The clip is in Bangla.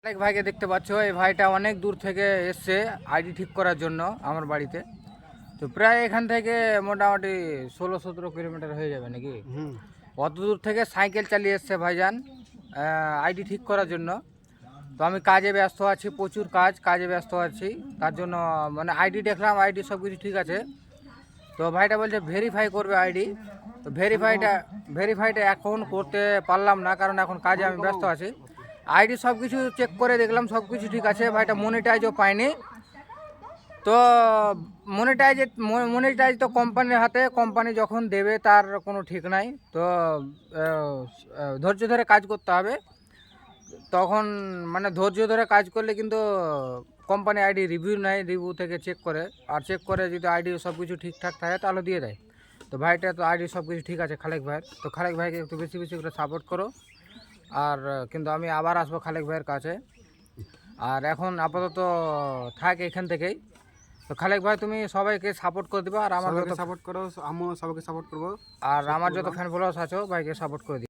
অনেক ভাইকে দেখতে পাচ্ছ, এই ভাইটা অনেক দূর থেকে এসছে আইডি ঠিক করার জন্য আমার বাড়িতে। তো প্রায় এখান থেকে মোটামুটি 16-17 কিলোমিটার হয়ে যাবে নাকি। অত দূর থেকে সাইকেল চালিয়ে এসছে ভাইজান আইডি ঠিক করার জন্য। তো আমি কাজে ব্যস্ত আছি, প্রচুর কাজে ব্যস্ত আছি, তার জন্য মানে আইডি দেখলাম, আইডি সব কিছু ঠিক আছে। তো ভাইটা বলছে ভেরিফাই করবে আইডি। তো ভেরিফাইটা এখন করতে পারলাম না, কারণ এখন কাজে আমি ব্যস্ত আছি। আইডি সব কিছু চেক করে দেখলাম, সব কিছু ঠিক আছে। ভাইটা মনিটাইজও পায়নি। তো মনিটাইজ তো কোম্পানির হাতে, কোম্পানি যখন দেবে তার কোনো ঠিক নাই। তো ধৈর্য ধরে কাজ করতে হবে। তখন মানে ধৈর্য ধরে কাজ করলে কিন্তু কোম্পানি আইডি রিভিউ নেয়, রিভিউ থেকে চেক করে, আর চেক করে যদি আইডি সব কিছু ঠিকঠাক থাকে তাহলে দিয়ে দেয়। তো ভাইটা তো আইডি সব কিছু ঠিক আছে খালেক ভাইয়ের। তো খালেক ভাইকে একটু বেশি বেশি করে সাপোর্ট করো। আর কিন্তু আমি আবার আসবো খালেক ভাইয়ের কাছে। আর এখন আপাতত থাক এখান থেকেই। তো খালেক ভাই তুমি সবাইকে সাপোর্ট করে দিবা, আর আমার যত সাপোর্ট করো, আমিও সবাইকে সাপোর্ট করবো। আর আমার যত ফ্যান ফলোয়ার্স আছো ভাইকে সাপোর্ট করে দিও।